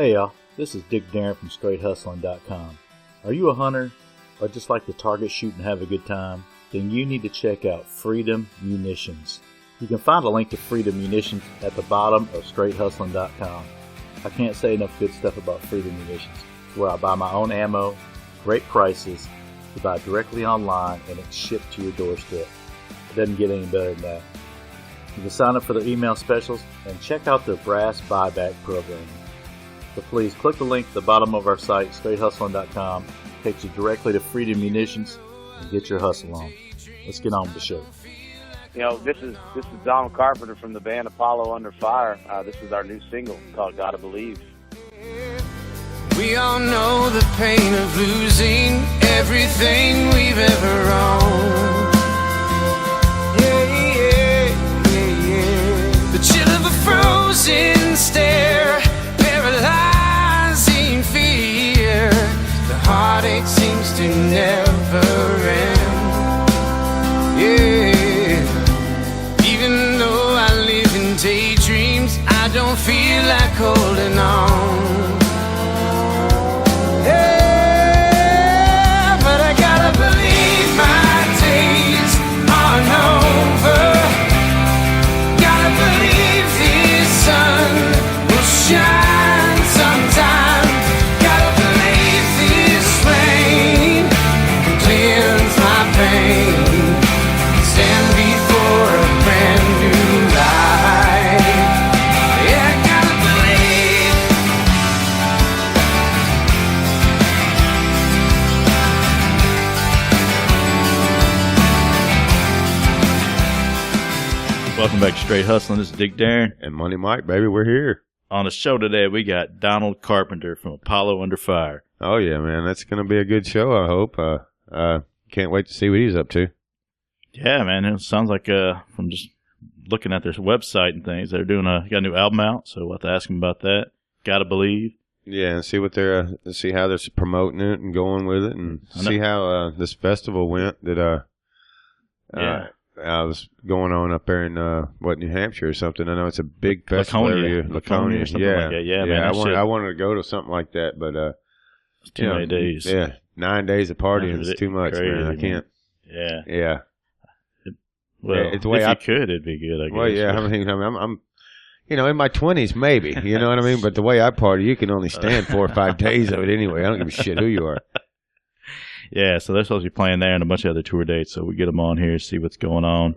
Hey y'all, this is Darin from StraightHustling.com. Are you a hunter or just like to target shoot and have a good time? Then you need to check out Freedom Munitions. You can find a link to Freedom Munitions at the bottom of StraightHustling.com. I can't say enough good stuff about Freedom Munitions. It's where I buy my own ammo, great prices, you buy directly online, and it's shipped to your doorstep. It doesn't get any better than that. You can sign up for their email specials and check out their brass buyback program. So please click the link at the bottom of our site, StraightHustling.com. It takes you directly to Freedom Munitions and get your hustle on. Let's get on with the show. You know, this is Donald Carpenter from the band Apollo Under Fire. This is our new single called Gotta Believe. We all know the pain of losing everything we've ever owned. The chill of a frozen stare, paralyzing fear. The heartache seems to never end. Yeah. Even though I live in daydreams, I don't feel like holding on. Yeah, but I gotta believe my days aren't over. Gotta believe the sun will shine sometime. Gotta believe this rain can cleanse my pain. Stand before a brand new life. Yeah, I gotta believe. Welcome back to Straight Hustling. This is Dick Darin. And Money Mike, baby, we're here. On the show today, we got Donald Carpenter from Apollo Under Fire. Oh, yeah, man. That's going to be a good show, I hope. Can't wait to see what he's up to. Yeah, man. It sounds like from just looking at their website and things, they're doing got a new album out, so we'll have to ask them about that. Gotta Believe. Yeah, and see what see how they're promoting it and going with it, and see how this festival went that was going on up there in New Hampshire or something. I know it's a big festival area. Laconia or something like that. Yeah, man. I wanted to go to something like that, but it's too many days. Yeah, 9 days of partying is too much, crazy, man. I can't. Yeah. Yeah. Well, it's the way if you could, it'd be good, I guess. Well, yeah, I'm in my 20s, maybe. You know what I mean? But the way I party, you can only stand 4 or 5 days of it anyway. I don't give a shit who you are. Yeah, so they're supposed to be playing there and a bunch of other tour dates, so we get them on here, see what's going on.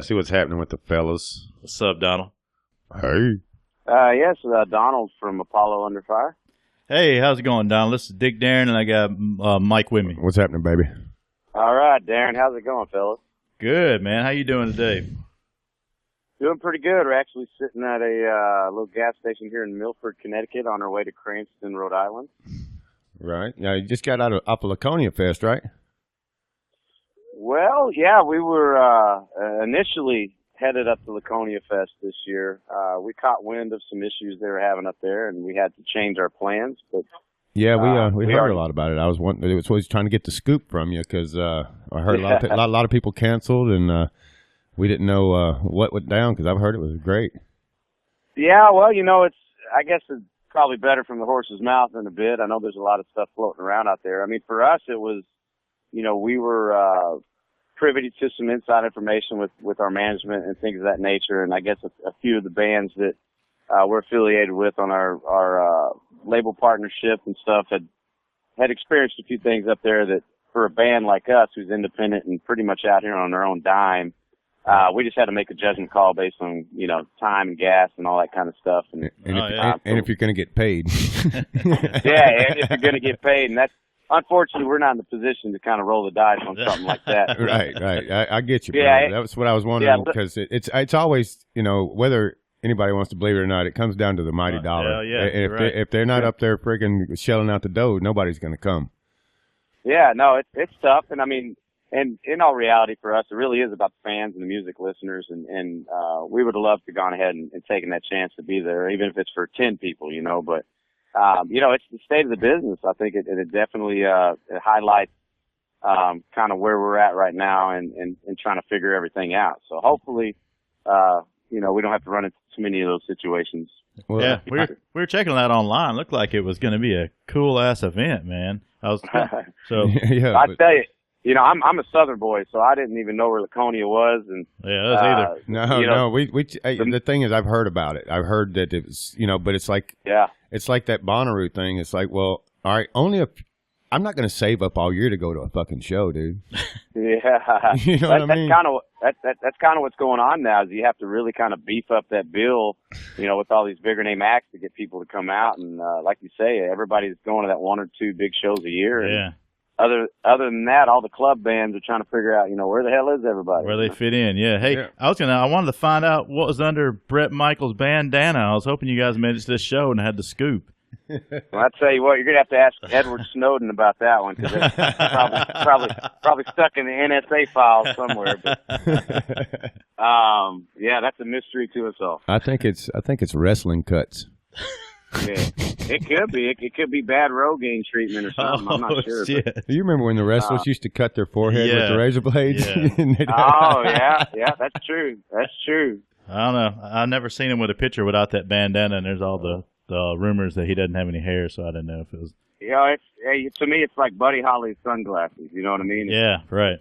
See what's happening with the fellas. What's up, Donald? Hey. Yes, Donald from Apollo Under Fire. Hey, how's it going, Donald? This is Dick Darin, and I got Mike with me. What's happening, baby? All right, Darin, how's it going, fellas? Good, man. How you doing today? Doing pretty good. We're actually sitting at a little gas station here in Milford, Connecticut, on our way to Cranston, Rhode Island. Right. Now, you just got out of Laconia Fest, right? Well, yeah, we were initially headed up to Laconia Fest this year. We caught wind of some issues they were having up there, and we had to change our plans. But yeah, we heard a lot about it. I was always trying to get the scoop from you because I heard a lot of people canceled, and we didn't know what went down because I've heard it was great. Yeah, well, I guess it's probably better from the horse's mouth than a bit. I know there's a lot of stuff floating around out there. I mean, for us, it was, we were privy to some inside information with our management and things of that nature, and I guess a few of the bands that we're affiliated with on our label partnership and stuff had experienced a few things up there that for a band like us who's independent and pretty much out here on our own dime, we just had to make a judgment call based on, time and gas and all that kind of stuff. And if you're going to get paid. Yeah, and if you're going to get paid. And that's, unfortunately, we're not in the position to kind of roll the dice on something like that. Right. I get you, bro. Yeah, that's what I was wondering because it's always, whether anybody wants to believe it or not, it comes down to the mighty dollar. Yeah, if they're not up there friggin' shelling out the dough, nobody's going to come. Yeah, no, it's tough. And I mean, and in all reality for us, it really is about the fans and the music listeners. And we would have loved to gone ahead and taken that chance to be there, even if it's for 10 people, but, it's the state of the business. I think it definitely, it highlights, kind of where we're at right now and trying to figure everything out. So hopefully, we don't have to run into too many of those situations Well, Yeah, we were checking that online. Looked like it was going to be a cool ass event, man. I was so yeah. I tell you, you know, I'm a Southern boy, so I didn't even know where Laconia was, and yeah, us either. No, you know, no. The thing is, I've heard about it. I've heard that it's, you know, but it's like, yeah, it's like that Bonnaroo thing. It's like, well, all right, only if I'm not going to save up all year to go to a fucking show, dude. yeah. You know what I mean? That's kind of what's going on now. Is you have to really kind of beef up that bill, you know, with all these bigger name acts to get people to come out, and like you say, everybody's going to that one or two big shows a year. Yeah. And other than that, all the club bands are trying to figure out, you know, where the hell is everybody? Where they fit in, yeah. Hey, Yeah. I wanted to find out what was under Brett Michaels' bandana. I was hoping you guys made it to this show and had the scoop. Well, I tell you what, you're gonna have to ask Edward Snowden about that one, because it's probably stuck in the NSA files somewhere. But yeah, that's a mystery to us all. I think it's wrestling cuts. Yeah, it could be. It could be bad Rogaine treatment or something. I'm not sure. Shit. But, You remember when the wrestlers used to cut their forehead with Yeah. the razor blades? Yeah. oh yeah, that's true. That's true. I don't know. I've never seen him with a picture without that bandana, and there's all the rumors that he doesn't have any hair, so I didn't know if it was. You know, to me, it's like Buddy Holly's sunglasses. You know what I mean? Yeah, right.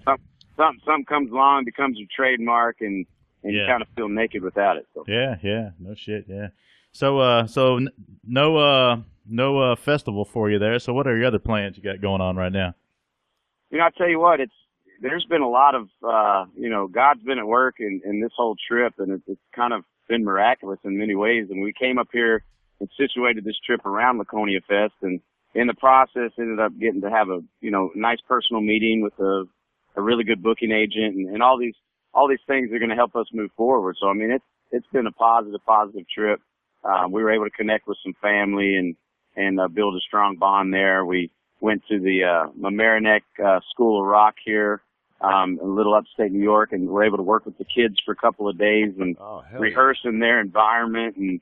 Something comes along, becomes your trademark, and you Yeah. kind of feel naked without it. So. Yeah, no shit, yeah. So no festival for you there. So what are your other plans you got going on right now? You know, I tell you what, there's been a lot of, you know, God's been at work in this whole trip, and it's kind of been miraculous in many ways. And we came up here and situated this trip around Laconia Fest, and in the process ended up getting to have a, you know, nice personal meeting with a really good booking agent, and all these things are going to help us move forward. So, I mean, it's been a positive trip. We were able to connect with some family and build a strong bond there. We went to the Mamaroneck School of Rock here, a little upstate New York, and were able to work with the kids for a couple of days and rehearse in their environment. And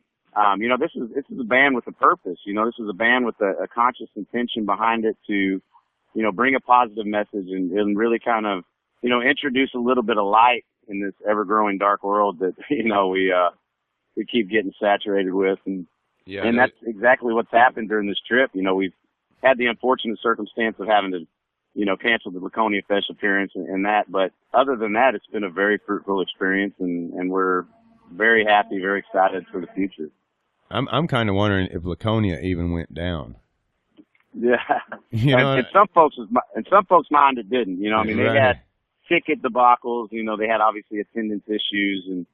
you know, this is a band with a purpose. You know, this is a band with a conscious intention behind it to, you know, bring a positive message and really kind of, you know, introduce a little bit of light in this ever-growing dark world that, you know, we keep getting saturated with. And that's exactly what's happened during this trip. You know, we've had the unfortunate circumstance of having to, you know, cancel the Laconia Fest appearance and that. But other than that, it's been a very fruitful experience, and we're very happy, very excited for the future. I'm kind of wondering if Laconia even went down. Yeah. You know, in some folks' mind it didn't. You know, I mean, they had ticket debacles. You know, they had obviously attendance issues, and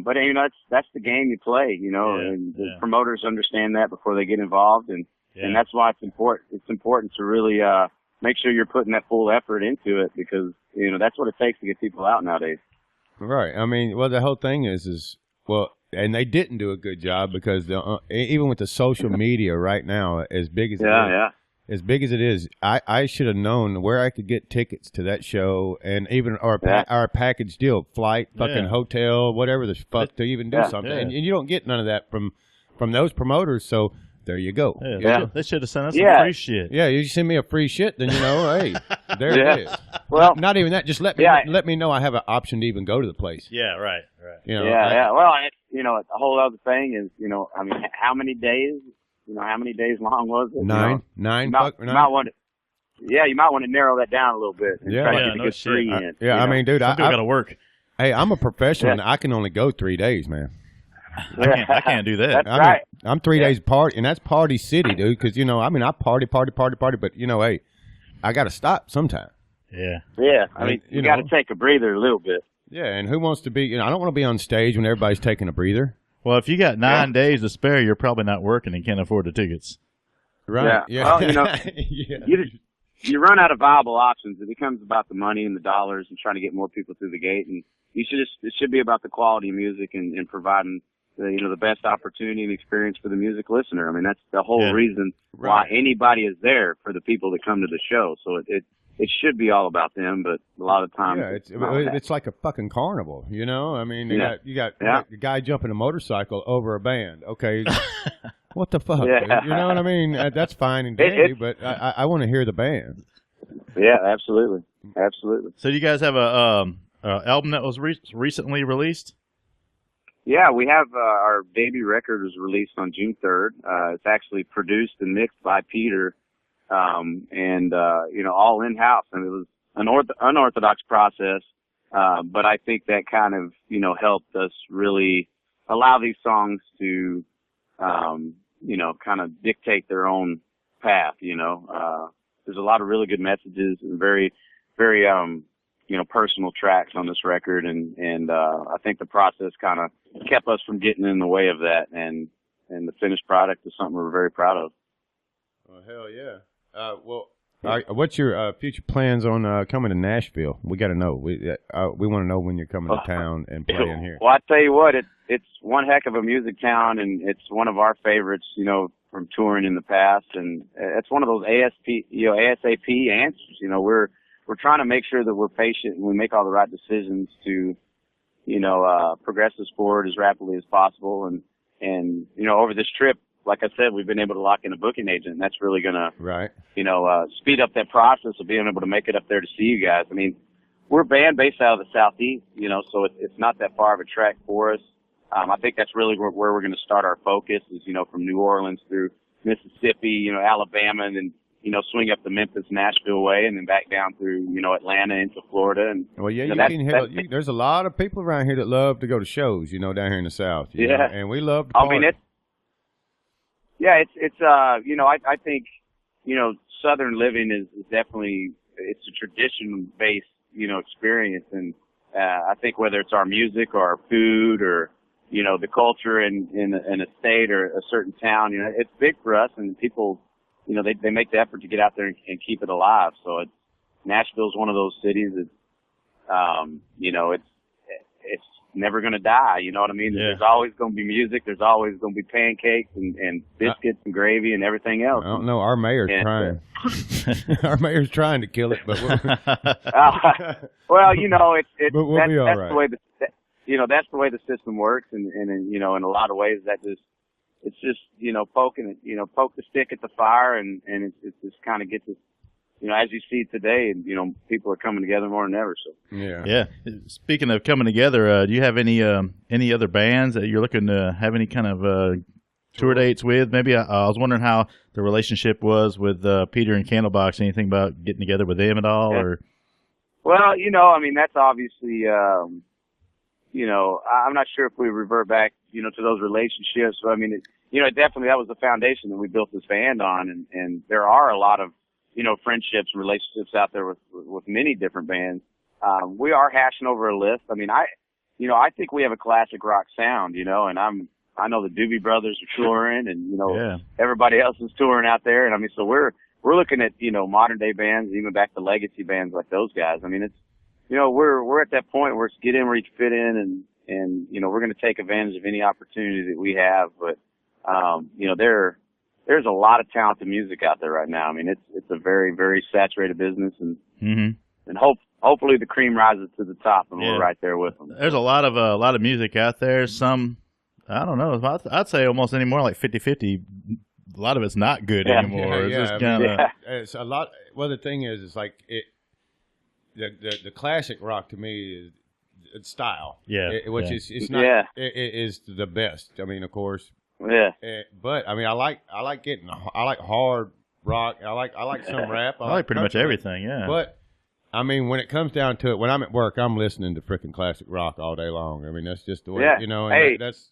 but you know, that's the game you play. You know, and the promoters understand that before they get involved, and that's why it's important. It's important to really make sure you're putting that full effort into it, because you know that's what it takes to get people out nowadays. Right. I mean, well, the whole thing is well, and they didn't do a good job, because even with the social media right now, as big as as big as it is, I should have known where I could get tickets to that show, and even our package deal, flight, fucking hotel, whatever the fuck, to even do something. And you don't get none of that from those promoters. So there you go. They should have sent us some free shit. Yeah, you send me a free shit, then you know, hey, there it is. Well, not even that. Just let me know I have an option to even go to the place. Yeah, right. You know, Well, you know, a whole other thing is, you know, I mean, how many days? You know, how many days long was it? Nine. You might want to narrow that down a little bit. And try to get a good 3 in. I mean, dude, I got to work. Hey, I'm a professional, and I can only go 3 days, man. I can't do that. That's right. I'm 3 days party, and that's Party City, dude. Because, you know, I mean, I party, but you know, hey, I got to stop sometime. Yeah. I mean, you got to take a breather a little bit. Yeah, and who wants to be? You know, I don't want to be on stage when everybody's taking a breather. Well, if you got 9 days to spare, you're probably not working and can't afford the tickets. Right. Yeah. Well, you know, you run out of viable options. It becomes about the money and the dollars and trying to get more people through the gate. And it should be about the quality of music and providing the best opportunity and experience for the music listener. I mean, that's the whole reason why anybody is there, for the people that come to the show. So it should be all about them, but a lot of times it's like a fucking carnival, you know. I mean, you got a guy jumping a motorcycle over a band. Okay, what the fuck? Yeah. You know what I mean? That's fine and dandy, but I want to hear the band. Yeah, absolutely. So you guys have a album that was recently released? Yeah, we have our debut record was released on June 3rd. It's actually produced and mixed by Peter, and all in-house. And it was an unorthodox process, but I think that kind of helped us really allow these songs to kind of dictate their own path. There's a lot of really good messages and very, very personal tracks on this record, and I think the process kind of kept us from getting in the way of that, and the finished product is something we're very proud of. Oh, hell yeah. What's your future plans on coming to Nashville? We got to know. We want to know when you're coming to town and playing here. Well, I tell you what, it's one heck of a music town, and it's one of our favorites, from touring in the past, and it's one of those ASAP answers. We're trying to make sure that we're patient and we make all the right decisions to, progress this forward as rapidly as possible. And over this trip, like I said, we've been able to lock in a booking agent, and that's really going to, speed up that process of being able to make it up there to see you guys. I mean, we're a band based out of the Southeast, so it's not that far of a trek for us. I think that's really where we're going to start our focus is, from New Orleans through Mississippi, Alabama, and then, swing up the Memphis, Nashville way, and then back down through, Atlanta into Florida. And well, yeah, there's a lot of people around here that love to go to shows, down here in the South. You know? And we love to party. I mean, I think, Southern living is definitely, it's a tradition-based, experience. And I think whether it's our music or our food or, the culture in a state or a certain town, it's big for us, and people, they make the effort to get out there and keep it alive. So Nashville's one of those cities that, it's never going to die. You know what I mean? Yeah. There's always going to be music. There's always going to be pancakes and biscuits and gravy and everything else. I don't know. Our mayor's trying. Our mayor's trying to kill it, but well, that's right. The way that's the way the system works, and in a lot of ways it's just poking it, poke the stick at the fire, and it just kind of gets us, as you see today, and people are coming together more than ever. So yeah. Speaking of coming together, do you have any other bands that you're looking to have any kind of tour dates with? Maybe I was wondering how the relationship was with Peter and Candlebox. Anything about getting together with them at all? Yeah. Or well, that's obviously. I'm not sure if we revert back, to those relationships. But I mean, definitely that was the foundation that we built this band on. And there are a lot of, friendships and relationships out there with many different bands. We are hashing over a list. I mean, I think we have a classic rock sound, and I know the Doobie Brothers are touring and, everybody else is touring out there. And I mean, so we're looking at, modern day bands, even back to legacy bands like those guys. I mean, it's, we're at that point where it's get in where you fit in, and we're going to take advantage of any opportunity that we have. But, there's a lot of talented music out there right now. I mean, it's a very, very saturated business, and hopefully the cream rises to the top, and we're right there with them. There's a lot of music out there. Some, I don't know, I'd say almost any more like 50-50. A lot of it's not good anymore. It's a lot. Well, the thing is, it's like the classic rock to me is style. Which is the best. I mean, of course. Yeah. But I mean, I like hard rock. I like some rap. I like pretty much everything. Yeah. But I mean, when it comes down to it, when I'm at work, I'm listening to freaking classic rock all day long. I mean, that's just the way. And hey, that's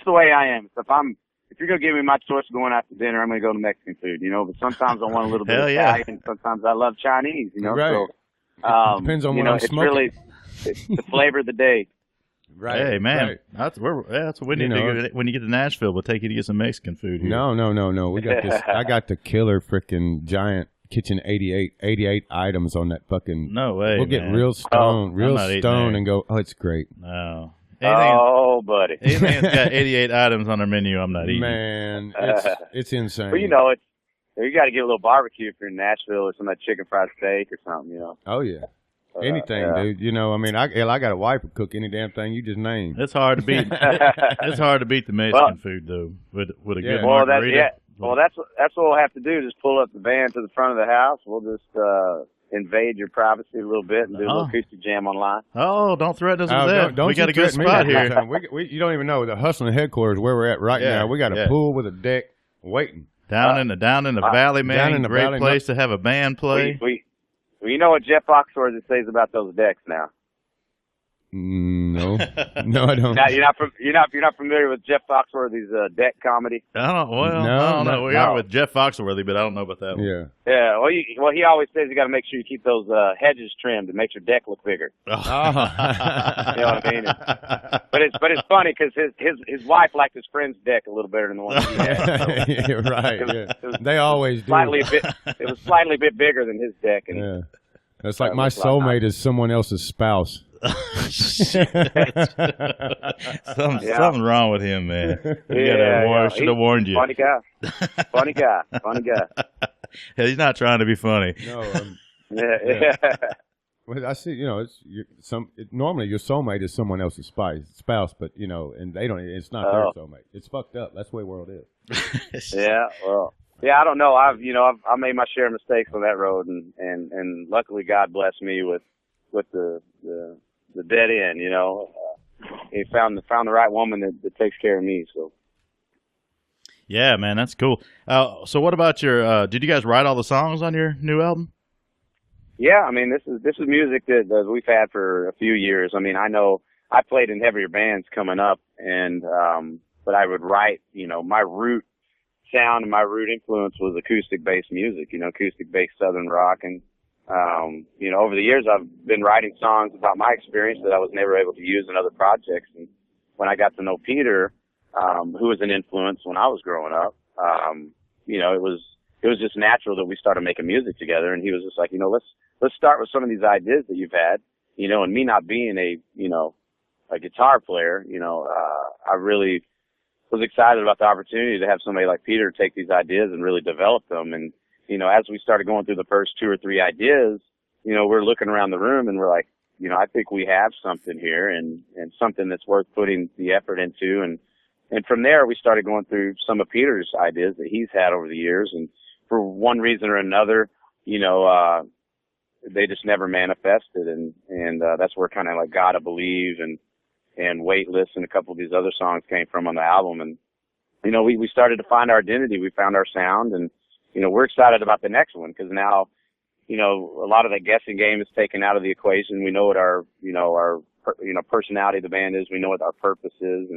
the way I am. So if you're gonna give me my choice of going out to dinner, I'm gonna go to Mexican food. But sometimes I want a little bit of Italian. Sometimes I love Chinese. Right. So depends on what I'm smoking. It's the flavor of the day. Right. Hey man, right. That's what we need to do. When you get to Nashville, we'll take you to get some Mexican food here. No. We got this. I got the killer freaking giant kitchen 88 items on that fucking. No way. We'll get real stoned, and go. Oh, it's great. No. Buddy. Anything that's got 88 items on our menu, I'm not eating. Man, it's insane. Well, you got to get a little barbecue if you're in Nashville or some of that chicken fried steak or something. Oh yeah. Anything, dude. I mean, I got a wife who cook any damn thing you just named. It's hard to beat. It's hard to beat the Mexican food though with a good margarita. Well, that's what we'll have to do. Just pull up the van to the front of the house. We'll just invade your privacy a little bit and do a little acoustic jam online. Oh, don't threaten us with that. Don't we got a good me spot here. You don't even know the hustling headquarters where we're at right now. We got a pool with a deck waiting. Down in the valley, man. Down in the Great valley, place to have a band play. Well, you know what Jeff Foxworthy says about those decks now. No, I don't. You're not familiar with Jeff Foxworthy's deck comedy? I don't know. We are with Jeff Foxworthy, but I don't know about that one. Yeah. Well, he always says you got to make sure you keep those hedges trimmed. It makes your deck look bigger. Oh. You know what I mean? But it's funny because his wife liked his friend's deck a little better than the one he had. So right. They always do. It was slightly a bit bigger than his deck. And it's like my soulmate is someone else's spouse. Something's wrong with him, man. Should have warned you. Funny guy. He's not trying to be funny. No. Yeah. Well, I see. Normally your soulmate is someone else's spouse, but and they don't. It's not their soulmate. It's fucked up. That's the way the world is. Yeah. Well. Yeah, I don't know. I made my share of mistakes on that road, and luckily God blessed me with the dead end. He found the right woman that takes care of me. So. Yeah, man, that's cool. So what about your? Did you guys write all the songs on your new album? Yeah, I mean this is music that we've had for a few years. I mean, I know I played in heavier bands coming up, and but I would write. My root sound and my root influence was acoustic-based music. Acoustic-based Southern rock, and over the years I've been writing songs about my experience that I was never able to use in other projects. And when I got to know Peter, who was an influence when I was growing up, it was just natural that we started making music together. And he was just like, let's start with some of these ideas that you've had, and me not being a guitar player, I really was excited about the opportunity to have somebody like Peter take these ideas and really develop them. And, as we started going through the first 2 or 3 ideas, we're looking around the room and we're like, I think we have something here and something that's worth putting the effort into. And from there, we started going through some of Peter's ideas that he's had over the years. And for one reason or another, they just never manifested. And that's where kind of like Gotta Believe and Weightless and a couple of these other songs came from on the album. And, we started to find our identity. We found our sound, and, we're excited about the next one because now, a lot of that guessing game is taken out of the equation. We know what our personality of the band is. We know what our purpose is.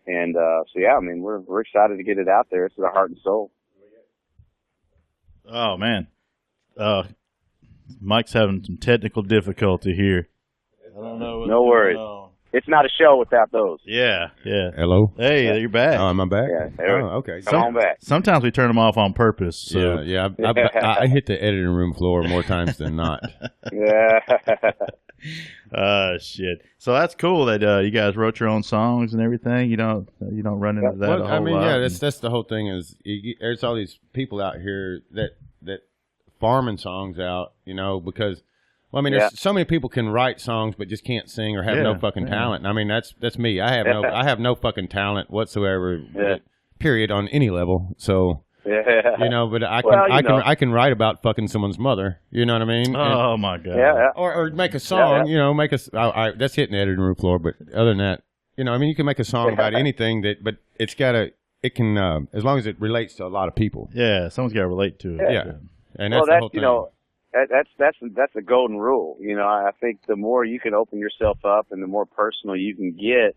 And so yeah, I mean, we're excited to get it out there. It's the heart and soul. Oh man. Mike's having some technical difficulty here. I don't know. No worries. It's not a show without those. Yeah. Hello? Hey, you're back. Oh, am I back? Yeah. Okay. Come on back. Sometimes we turn them off on purpose. So. Yeah. I hit the editing room floor more times than not. Yeah. Shit. So that's cool that you guys wrote your own songs and everything. You don't run into that a whole lot. Yeah, that's the whole thing is there's all these people out here that farming songs out, because well, I mean, there's so many people can write songs but just can't sing or have no fucking talent. I mean, that's me. I have no fucking talent whatsoever. Period on any level. So but I can write about fucking someone's mother. You know what I mean? Oh my god. Yeah. Or make a song. That's hitting the editing room floor. But other than that, you can make a song about anything but it can as long as it relates to a lot of people. Yeah, someone's got to relate to it. Yeah. And that's the whole thing. That's a golden rule. I think the more you can open yourself up and the more personal you can get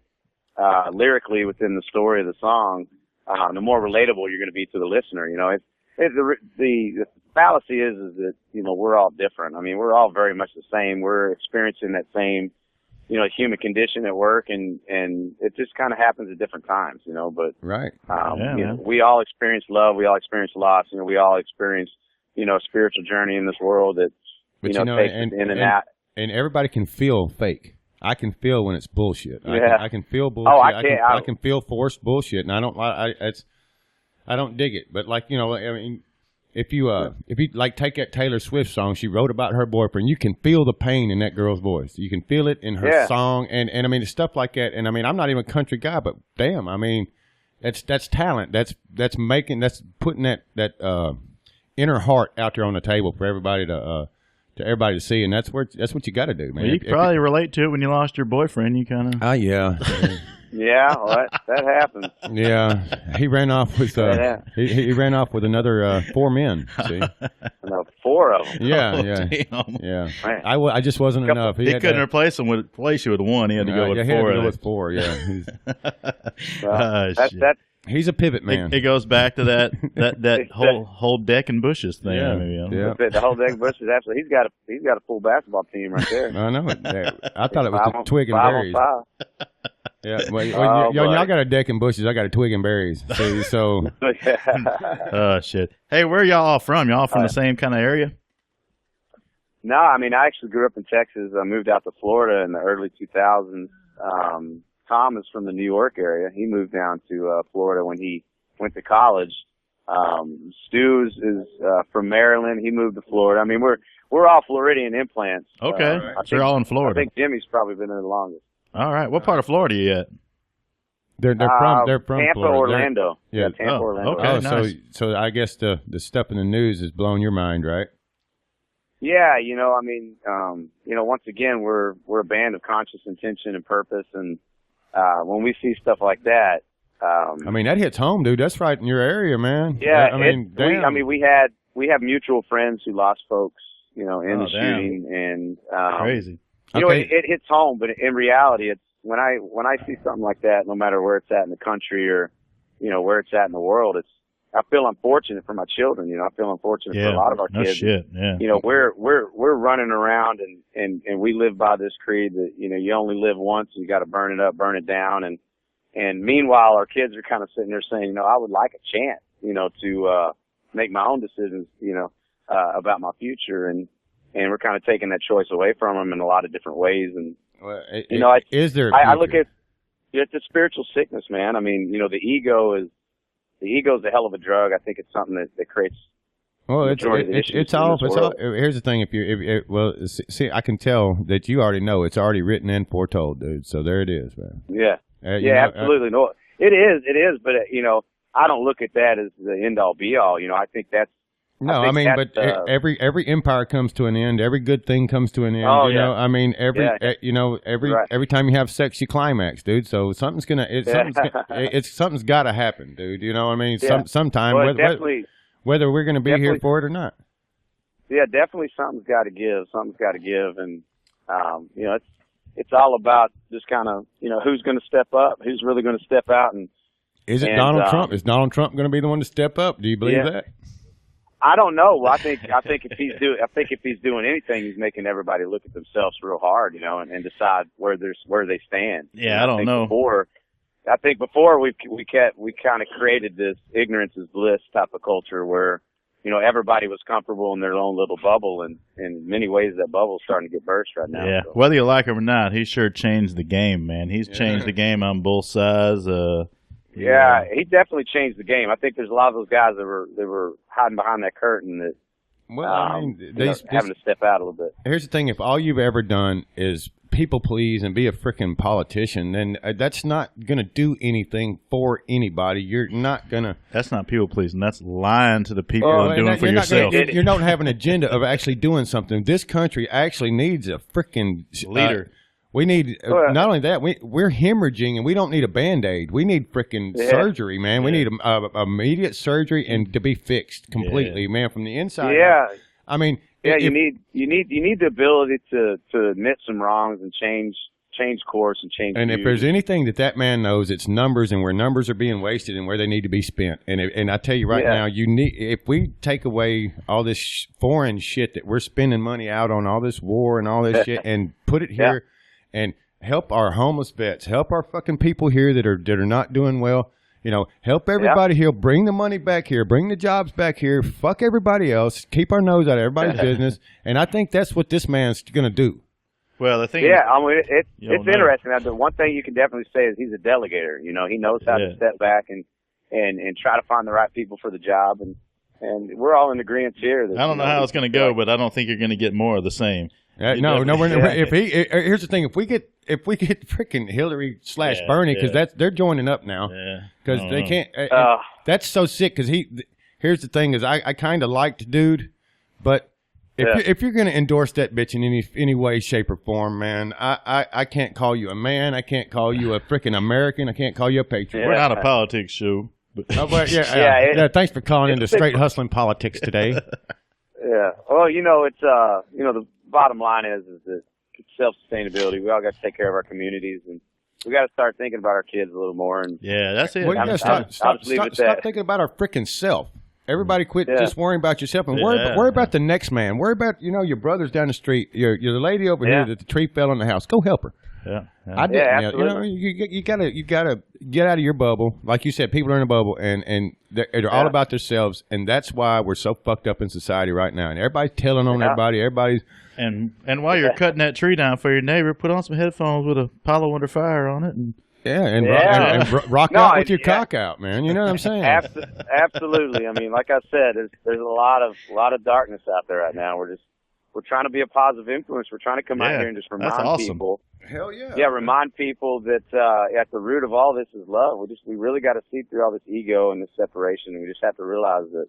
lyrically within the story of the song, the more relatable you're going to be to the listener. The fallacy is that we're all different. I mean, we're all very much the same. We're experiencing that same human condition at work, and it just kind of happens at different times. But right. We all experience love. We all experience loss. We all experience a spiritual journey in this world that, takes us in and out. And everybody can feel fake. I can feel when it's bullshit. Yeah. I can feel bullshit. Oh, I can feel forced bullshit, and I don't dig it. But I mean, if you like take that Taylor Swift song she wrote about her boyfriend, you can feel the pain in that girl's voice. You can feel it in her song, and I mean, stuff like that. And I mean, I'm not even a country guy, but damn, I mean, that's talent. That's putting that inner heart out there on the table for everybody to to everybody to see, and that's what you got to do, man. Well, you probably relate to it when you lost your boyfriend. You kind of. Yeah. Yeah, well, that happens. Yeah, he ran off with he ran off with another 4 men. See, No, 4 of them. Yeah. Man. I just wasn't enough. He couldn't replace you with 1. He had to go with 4. He had to go with 4. Yeah, he's a pivot man. It goes back to that whole deck and bushes thing. Yeah, The whole deck and bushes. Absolutely, he's got a full basketball team right there. I know it. I thought it was the twig and berries. 5-on-5. Yeah, y'all got a deck and bushes. I got a twig and berries. See, so. Oh shit! Hey, where are y'all all from? Y'all from the same kind of area? No, I mean I actually grew up in Texas. I moved out to Florida in the early 2000s. Tom is from the New York area. He moved down to Florida when he went to college. Stu is from Maryland. He moved to Florida. I mean we're all Floridian implants. Okay, so you're all in Florida. I think Jimmy's probably been there the longest. All right. What part of Florida are you at? They're from Tampa, Florida. Orlando. Yeah, Tampa, Orlando. Okay, nice. So I guess the stuff in the news has blown your mind, right? Yeah, I mean, once again, we're a band of conscious intention and purpose, and when we see stuff like that, I mean, that hits home, dude. That's right in your area, man. Yeah, we we have mutual friends who lost folks, in the shooting, and crazy. It hits home, but in reality, it's when I see something like that, no matter where it's at in the country or, where it's at in the world, I feel unfortunate for my children. I feel unfortunate for a lot of our kids. Shit. Yeah. We're running around and we live by this creed that, you only live once and you got to burn it up, burn it down. And meanwhile, our kids are kind of sitting there saying, I would like a chance, to, make my own decisions, about my future. And we're kind of taking that choice away from them in a lot of different ways. And, is there? I look at it's a spiritual sickness, man. I mean, the ego is a hell of a drug. I think it's something that creates. Well, it's all. Here's the thing: see, I can tell that you already know it's already written and foretold, dude. So there it is, man. Yeah, absolutely. No, it is. But I don't look at that as the end all be all. I think that's. No, I mean, but every empire comes to an end. Every good thing comes to an end. Oh, know, I mean, every time you have sex, you climax, dude. So something's something's got to happen, dude. You know what I mean? Yeah. Sometime, whether we're going to be here for it or not. Yeah, definitely something's got to give. Something's got to give, and it's all about just kind of who's going to step up, who's really going to step out, and Donald Trump? Is Donald Trump going to be the one to step up? Do you believe that? I don't know. I think if he's doing anything, he's making everybody look at themselves real hard, and decide where they stand. Yeah, I don't know. I think before we kind of created this ignorance is bliss type of culture where everybody was comfortable in their own little bubble, and in many ways that bubble's starting to get burst right now. Yeah, so. Whether you like him or not, he sure changed the game, man. He's changed the game on both sides. Yeah, he definitely changed the game. I think there's a lot of those guys that were hiding behind that curtain that having to step out a little bit. Here's the thing: if all you've ever done is people please and be a freaking politician, then that's not going to do anything for anybody. You're not going to. That's not people pleasing. That's lying to the people and doing it for yourself. You don't have an agenda of actually doing something. This country actually needs a freaking leader. We need not only that, we're hemorrhaging, and we don't need a Band-Aid. We need freaking surgery, man. We need immediate surgery and to be fixed completely, man, from the inside. Yeah, out. I mean, you need the ability to admit some wrongs and change course and change. And if there's anything that man knows, it's numbers and where numbers are being wasted and where they need to be spent. And I tell you right now, if we take away all this foreign shit that we're spending money out on, all this war and all this shit, and put it here. And help our homeless vets, help our fucking people here that are not doing well. Help everybody here. Bring the money back here. Bring the jobs back here. Fuck everybody else. Keep our nose out of everybody's business. And I think that's what this man's going to do. Well, the thing it's interesting. The one thing you can definitely say is he's a delegator. He knows how to step back and try to find the right people for the job. And we're all in agreement here. That, I don't know how it's going to go, but I don't think you're going to get more of the same. Here's the thing: if we get freaking Hillary / Bernie, because they're joining up now, because they can't. That's so sick. Because here's the thing: is I kind of liked dude, but If you're going to endorse that bitch in any way, shape, or form, man, I can't call you a man. I can't call you a freaking American. I can't call you a patriot. We're not a politics show. But thanks for calling into Straight Hustling Politics today. Yeah. Well, it's the bottom line is that self-sustainability. We all got to take care of our communities, and we got to start thinking about our kids a little more. And yeah, that's it. Well, you got to stop thinking about our freaking self. Everybody quit just worrying about yourself and worry about the next man. Worry about your brothers down the street. You're the lady over here that the tree fell on the house. Go help her. Yeah, I did. You gotta get out of your bubble. Like you said, people are in a bubble, and they're all about themselves, and that's why we're so fucked up in society right now. And everybody's telling on everybody. Everybody's and while you're cutting that tree down for your neighbor, put on some headphones with Apollo Under Fire on it, and rock out with your cock out, man. You know what I'm saying? Absolutely. I mean, like I said, there's a lot of darkness out there right now. We're trying to be a positive influence. We're trying to come out here and just remind people. Hell yeah. Yeah, remind people that at the root of all this is love. We really got to see through all this ego and this separation, and we just have to realize that,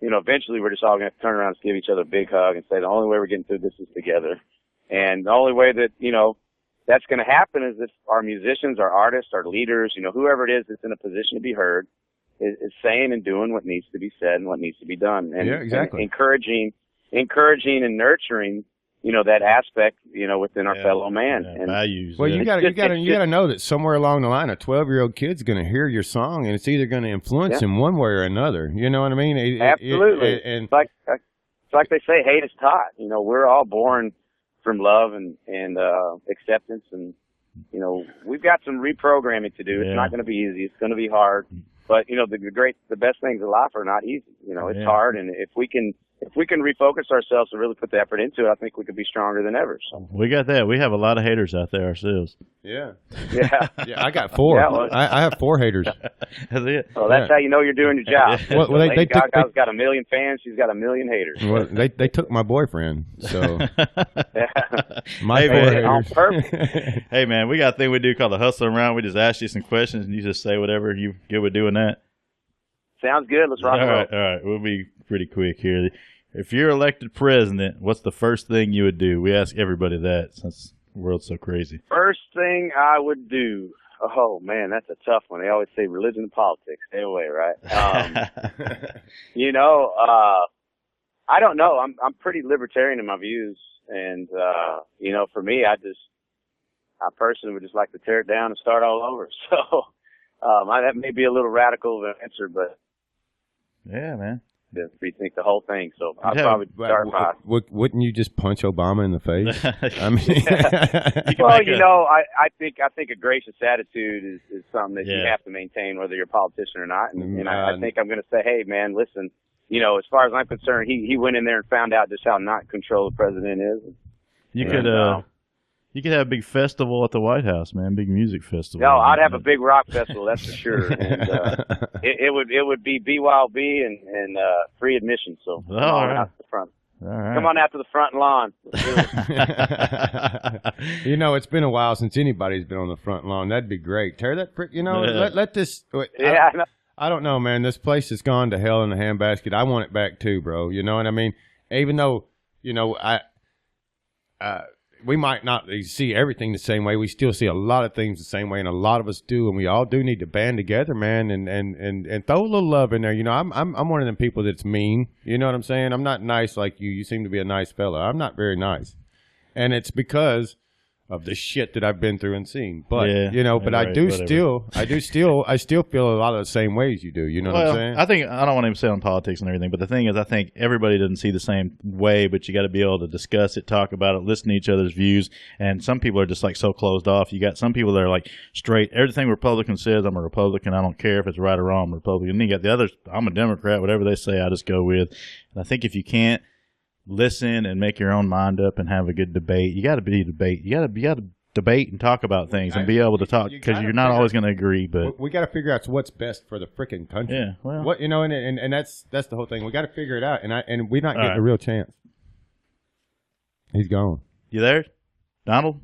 eventually we're just all going to turn around and give each other a big hug and say the only way we're getting through this is together. And the only way that, that's going to happen is if our musicians, our artists, our leaders, whoever it is that's in a position to be heard is saying and doing what needs to be said and what needs to be done. And, exactly. And encouraging and nurturing, that aspect, within our fellow man. And values. Well, you got to know that somewhere along the line, a 12-year-old kid's going to hear your song, and it's either going to influence him one way or another. You know what I mean? Absolutely. It's like they say, hate is taught. We're all born from love and acceptance, and we've got some reprogramming to do. It's not going to be easy. It's going to be hard. But the best things in life are not easy. It's hard, and if we can refocus ourselves and really put the effort into it, I think we could be stronger than ever. So we got that. We have a lot of haters out there ourselves. Yeah. I got 4. Yeah, I have 4 haters. That's it. Well, that's how you know you're doing your job. Well, Lady Gaga's got 1 million fans. She's got 1 million haters. Well, they took my boyfriend, so my 4 haters. Perfect. Hey man, we got a thing we do called the hustling round. We just ask you some questions, and you just say whatever you good with doing that. Sounds good. Let's rock and roll. All right. We'll be pretty quick here. If you're elected president, what's the first thing you would do? We ask everybody that since the world's so crazy. First thing I would do. Oh man, that's a tough one. They always say religion and politics. Stay away, right? I don't know. I'm pretty libertarian in my views, and for me, I personally would just like to tear it down and start all over. So that may be a little radical of an answer, but yeah, man. To rethink the whole thing, so I'll probably start by. Wouldn't you just punch Obama in the face? I mean, I think a gracious attitude is something that you have to maintain, whether you're a politician or not. And I think I'm going to say, hey, man, listen, as far as I'm concerned, he went in there and found out just how not control the president is. You could have a big festival at the White House, man. Big music festival. No, I'd have a big rock festival, that's for sure. And it would be BYOB and free admission. So come on out to the front. All right. Come on out to the front lawn. It's been a while since anybody's been on the front lawn. That'd be great. Tear that prick. Let this. I don't know, man. This place has gone to hell in a handbasket. I want it back too, bro. You know what I mean? Even though we might not see everything the same way. We still see a lot of things the same way, and a lot of us do, and we all do need to band together, man, and throw a little love in there. I'm one of them people that's mean. You know what I'm saying? I'm not nice like you. You seem to be a nice fella. I'm not very nice, and it's because of the shit that I've been through and seen. But I still feel a lot of the same ways you do. You know what I'm saying? I think I don't want to say on politics and everything, but the thing is, I think everybody doesn't see the same way. But you got to be able to discuss it, talk about it, listen to each other's views. And some people are just like so closed off. You got some people that are like straight. Everything Republican says, I'm a Republican. I don't care if it's right or wrong. I'm a Republican. And then you got the others. I'm a Democrat. Whatever they say, I just go with. And I think if you can't listen and make your own mind up and have a good debate. You got to debate. You got to debate and talk about things and be able to talk because you're not always going to agree. But we got to figure out what's best for the freaking country. Yeah, well, and that's the whole thing. We got to figure it out, and we're not getting a real chance. He's gone. You there, Donald?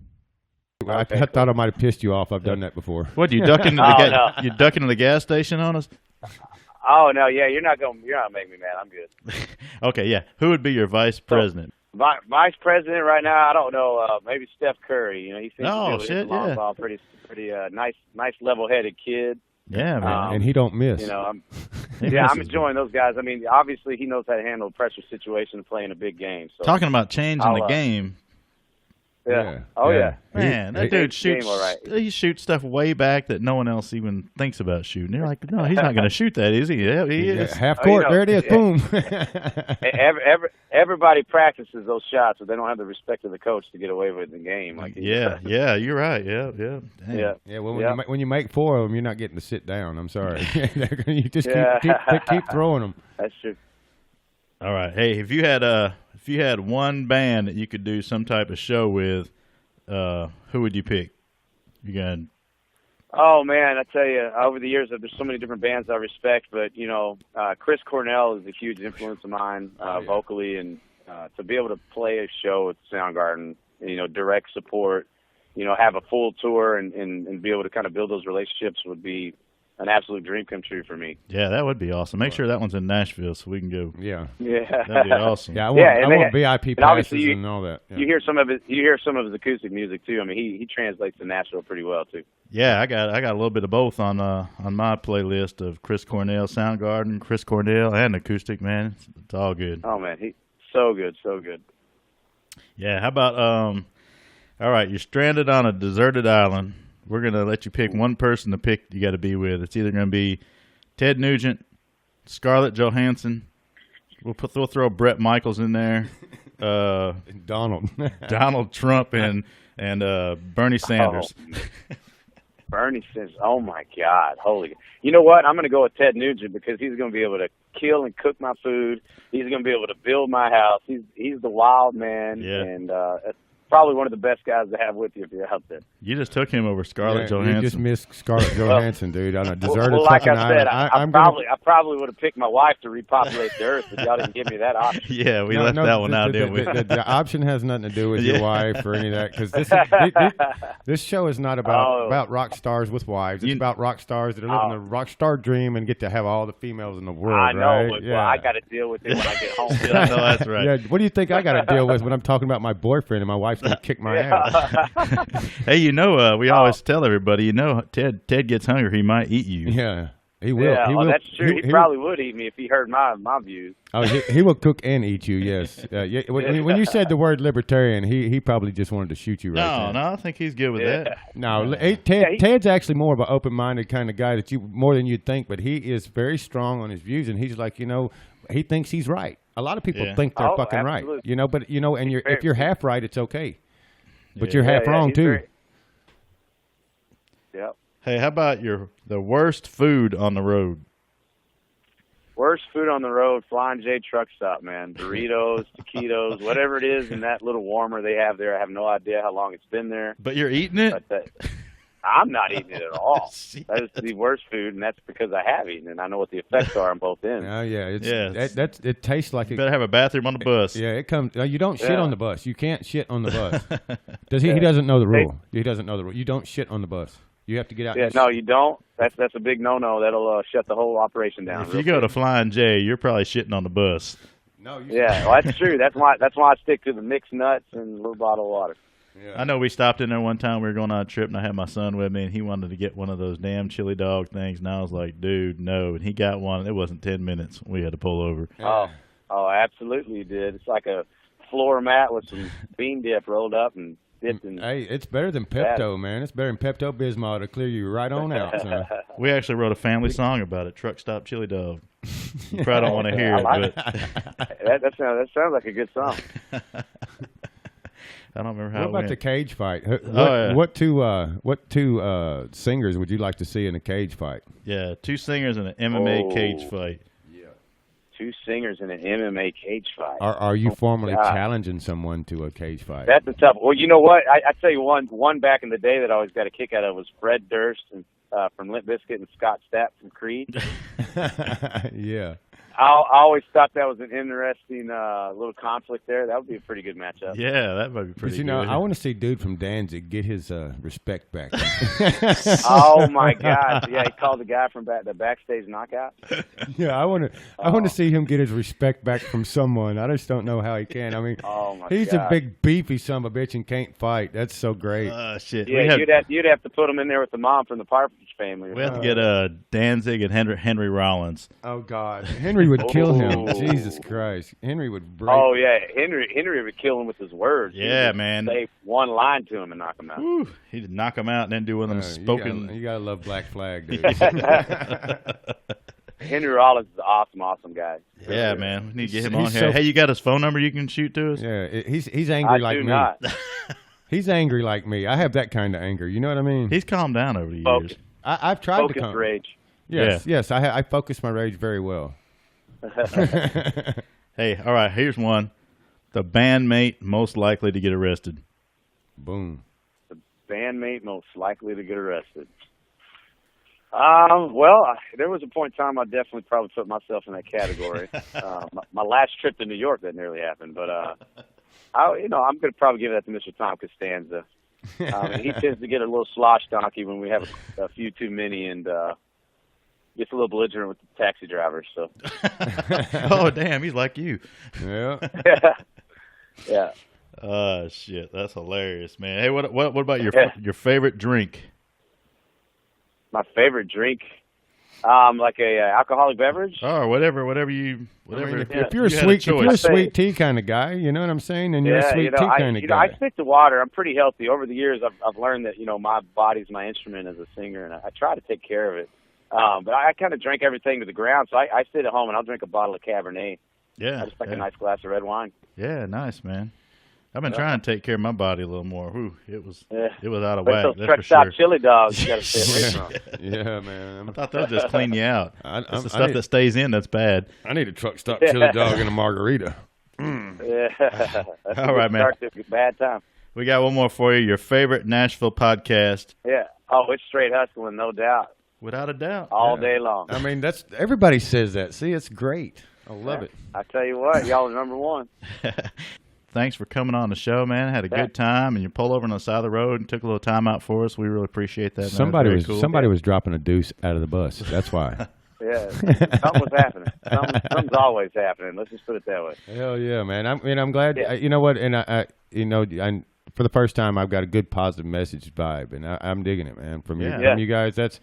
I thought I might have pissed you off. I've done that before. What, you ducking into you ducking in the gas station on us? Oh no, yeah, you're not making me mad. I'm good. Okay, yeah. Who would be your vice president? Vice president right now, I don't know. Maybe Steph Curry. You know, he seems to be able to hit the long ball. Pretty nice, level-headed kid. Yeah, man. And he don't miss. You know, I'm enjoying those guys. I mean, obviously he knows how to handle a pressure situation and play in a big game. So talking about changing the game. Yeah. Oh yeah. Man, that dude shoots. He shoots stuff way back that no one else even thinks about shooting. They're like, no, he's not going to shoot that, is he? Yeah, he is. Half court, there it is. Boom. Everybody practices those shots, but they don't have the respect of the coach to get away with the game. Like yeah, you're right. Yeah. Dang. Yeah. Well, when you make 4 of them, you're not getting to sit down. I'm sorry. You just keep throwing them. That's true. All right. Hey, if you had one band that you could do some type of show with, who would you pick? You got? Oh man, I tell you, over the years, there's so many different bands I respect, but you know, Chris Cornell is a huge influence of mine vocally, and to be able to play a show at Soundgarden, you know, direct support, you know, have a full tour and be able to kind of build those relationships would be an absolute dream come true for me. Yeah, that would be awesome. Make sure that one's in Nashville so we can go. Yeah, that'd be awesome. Yeah, I want VIP passes and all that. Yeah. You hear some of his acoustic music too. I mean, he translates to Nashville pretty well too. Yeah, I got a little bit of both on my playlist of Chris Cornell, Soundgarden, Chris Cornell, and acoustic. Man, it's all good. Oh man, he's so good. Yeah, how about all right, you're stranded on a deserted island. We're going to let you pick one person to pick you got to be with. It's either going to be Ted Nugent, Scarlett Johansson. We'll throw Bret Michaels in there. Donald Trump and Bernie Sanders. Bernie Sanders. Oh, my God. Holy. You know what? I'm going to go with Ted Nugent because he's going to be able to kill and cook my food. He's going to be able to build my house. He's the wild man. Yeah. And probably one of the best guys to have with you if you're out there. You just took him over Scarlett Johansson. You just missed Scarlett Johansson, dude, on a deserted like fucking I said, island. I probably would have picked my wife to repopulate the earth, but y'all didn't give me that option. Yeah, we left that one out, didn't we? The option has nothing to do with your wife or any of that, because this show is not about rock stars with wives. It's about rock stars that are living the rock star dream and get to have all the females in the world. I know, right? but well, I got to deal with it when I get home. I know that's right. Yeah, what do you think I got to deal with when I'm talking about my boyfriend and my wife's going to kick my ass? Hey, you know, we always tell everybody, you know, Ted gets hungry, he might eat you. Yeah, he will. Yeah, he will. That's true. He probably would eat me if he heard my views. Oh, he will cook and eat you. Yes. Yeah. When you said the word libertarian, he probably just wanted to shoot you right there. No, I think he's good with that. No, Ted's actually more of an open-minded kind of guy more than you'd think, but he is very strong on his views, and he's like, you know, he thinks he's right. A lot of people think they're fucking absolutely. right, you know, but you know, and if you're half right, it's okay. But you're half wrong too. Yep. Hey, how about the worst food on the road? Worst food on the road, Flying J truck stop, man. Burritos, taquitos, whatever it is in that little warmer they have there. I have no idea how long it's been there. But you're eating it? But I'm not eating it at all. That is the worst food, and that's because I have eaten it, and I know what the effects are on both ends. Oh, yeah. It tastes like you better have a bathroom on the bus. Yeah, it comes. You don't shit on the bus. You can't shit on the bus. He doesn't know the rule. He doesn't know the rule. You don't shit on the bus. You have to get out. Yeah, no, you don't. That's a big no-no. That'll shut the whole operation down. If you go to Flying J, you're probably shitting on the bus. No. Well, that's true. That's why I stick to the mixed nuts and a little bottle of water. Yeah. I know we stopped in there one time. We were going on a trip, and I had my son with me, and he wanted to get one of those damn chili dog things. And I was like, dude, no. And he got one. It wasn't 10 minutes. We had to pull over. Oh, absolutely you did. It's like a floor mat with some bean dip rolled up and dipped in. Hey, it's better than Pepto, man. It's better than Pepto-Bismol to clear you right on out, son. We actually wrote a family song about it, Truck Stop Chili Dog. You probably don't want to hear it, but that sounds like a good song. I don't remember how. What about the cage fight? Yeah. What two singers would you like to see in a cage fight? Yeah, 2 singers in an MMA cage fight. Yeah, 2 singers in an MMA cage fight. Are you formally challenging someone to a cage fight? That's a tough. Well, you know what? I tell you one back in the day that I always got a kick out of was Fred Durst from Limp Bizkit and Scott Stapp from Creed. Yeah. I always thought that was an interesting little conflict there. That would be a pretty good matchup. Yeah, that might be pretty But, good. I want to see dude from Danzig get his respect back. Oh my God! Yeah, he called the guy from the backstage knockout. Yeah, I want to see him get his respect back from someone. I just don't know how he can. I mean, he's a big beefy son of a bitch and can't fight. That's so great. Shit. Yeah, you'd have to put him in there with the mom from the Partridge Family. We have to get Danzig and Henry Rollins. Oh God, Henry would kill him. Jesus Christ, Henry would break. Oh yeah, Henry would kill him with his words. Yeah, man. Say one line to him and knock him out. Woo. He'd knock him out and then do one of them spoken. You gotta love Black Flag, dude. Henry Rollins is an awesome guy. Yeah, man. We need to get him on here. Hey, you got his phone number you can shoot to us? Yeah, he's angry like me. Not. He's angry like me. I have that kind of anger. You know what I mean? He's calmed down over the years. Focus. I've tried to Focus rage. Yes. I focus my rage very well. Hey, all right. Here's one. The bandmate most likely to get arrested. Boom. The bandmate most likely to get arrested. Well, there was a point in time I definitely probably put myself in that category. My last trip to New York, that nearly happened, but I'm going to probably give that to Mr. Tom Costanza. He tends to get a little slosh donkey when we have a few too many and gets a little belligerent with the taxi drivers. So. Oh, damn, he's like you. Yeah. Yeah. Shit, that's hilarious, man. Hey, what about your favorite drink? My favorite drink, like a alcoholic beverage. Oh, whatever you. If you're a sweet tea kind of guy, you know what I'm saying, and you're a sweet tea kind of guy. I stick to water. I'm pretty healthy. Over the years, I've learned that my body's my instrument as a singer, and I try to take care of it. But I kind of drink everything to the ground. So I sit at home and I'll drink a bottle of Cabernet. Yeah, I just like a nice glass of red wine. Yeah, nice, man. I've been trying to take care of my body a little more. Whew, it was out of whack. Those That's truck for stop sure. chili dogs, you got to stay away from. Yeah, man. I thought they'll just clean you out. It's the stuff that stays in that's bad. I need a truck stop chili dog and a margarita. Yeah. All right, man. Bad time. We got one more for you. Your favorite Nashville podcast? Yeah. Oh, it's straight hustling, no doubt. Without a doubt. All day long. I mean, everybody says that. See, it's great. I love it. I tell you what, y'all are number one. Thanks for coming on the show, man. I had a good time, and you pulled over on the side of the road and took a little time out for us. We really appreciate that. Somebody cool. was dropping a deuce out of the bus. That's why. Yeah, something was happening. Something's always happening. Let's just put it that way. Hell yeah, man. I'm glad. Yeah. You know what? And for the first time, I've got a good positive message vibe, and I'm digging it, man. From you guys, that's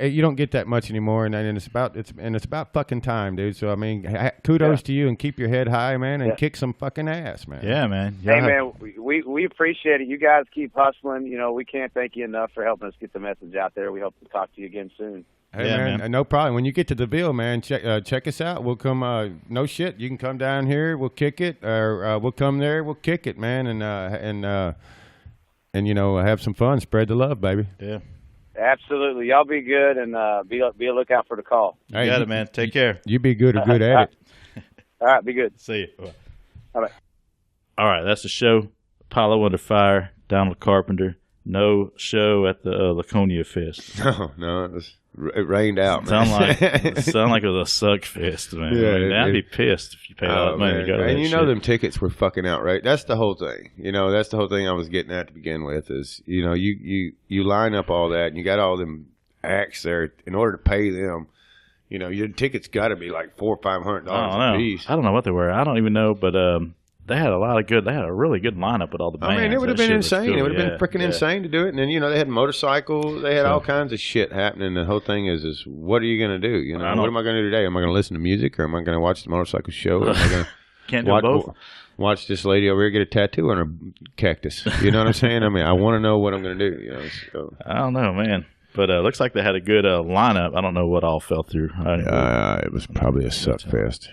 you don't get that much anymore, and it's about fucking time, dude. So I mean, kudos to you, and keep your head high, man, and kick some fucking ass, man. Yeah, man. Hey, man, we appreciate it. You guys keep hustling. We can't thank you enough for helping us get the message out there. We hope to talk to you again soon. Hey, man, no problem. When you get to DeVille, man, check us out. We'll come. No shit, you can come down here. We'll kick it, or we'll come there. We'll kick it, man, and have some fun. Spread the love, baby. Yeah. Absolutely. Y'all be good, and be a lookout for the call. You got it, man. Take care. You be good or good at it. All right, be good. See you. Bye. All right. All right, that's the show. Apollo Under Fire, Donald Carpenter. No show at the Laconia Fest. No, it rained out. Sound like it was a suck fest, man. Yeah, I'd be pissed if you paid all that money to go to that and shit. them tickets were fucking outrageous. That's the whole thing. That's the whole thing I was getting at to begin with. Is you line up all that and you got all them acts there in order to pay them. Your tickets got to be like $400 or $500 a piece. I don't know what they were. I don't even know, but they had a really good lineup with all the bands. I mean, it would have been insane. Cool. It would have been freaking insane to do it. And then, they had motorcycles. They had all kinds of shit happening. The whole thing is what are you going to do? What am I going to do today? Am I going to listen to music, or am I going to watch the motorcycle show? Or am I going to Can't do both. Watch this lady over here get a tattoo on her cactus? You know what I'm saying? I mean, I want to know what I'm going to do. So. I don't know, man. But it looks like they had a good lineup. I don't know what all fell through. It was probably a suck fest.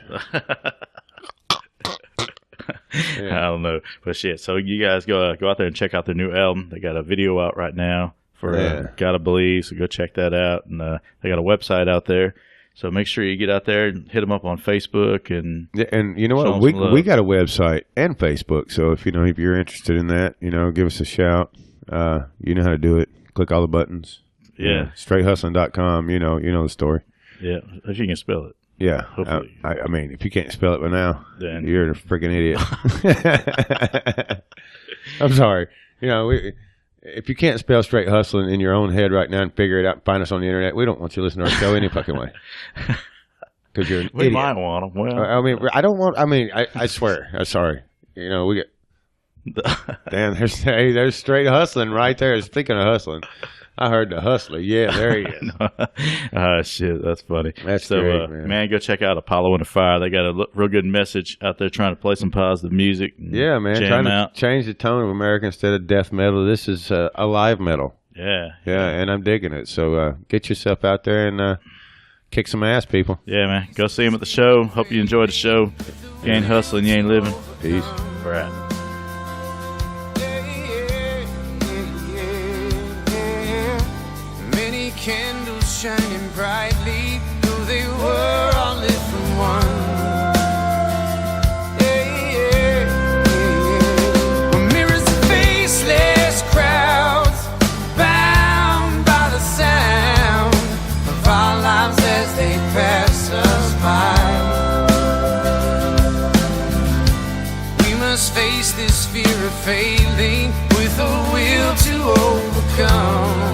I don't know, but shit. So you guys go out there and check out their new album. They got a video out right now for Gotta Believe, so go check that out. And they got a website out there, so make sure you get out there and hit them up on Facebook. And you know what, we got a website and Facebook. So if you're interested in that, give us a shout. You know how to do it. Click all the buttons. Yeah, straighthustling.com. You know the story. Yeah, if you can spell it. Yeah. Hopefully. I mean, if you can't spell it by now, Then you're a freaking idiot. I'm sorry. You know, if you can't spell straight hustling in your own head right now and figure it out and find us on the internet, we don't want you to listen to our show any fucking way. Because you're an we idiot. might want them. Well, I mean, I don't want. I mean, I swear. I'm sorry. You know, we get. Damn, there's straight hustling right there. Speaking of hustling, I heard the hustler. Yeah, there he is. Shit, that's funny. That's so, great, man. Go check out Apollo and the Fire. They got a real good message out there, trying to play some positive music. Yeah, man, trying to change the tone of America instead of death metal. This is a live metal. Yeah, and I'm digging it. So get yourself out there and kick some ass, people. Yeah, man. Go see them at the show. Hope you enjoyed the show. You ain't hustling, you ain't living. Peace. We're out. Many candles shining brightly, though they were all lit from one. Mirrors of faceless crowds, bound by the sound of our lives as they pass us by. We must face this fear of failing with a will to overcome.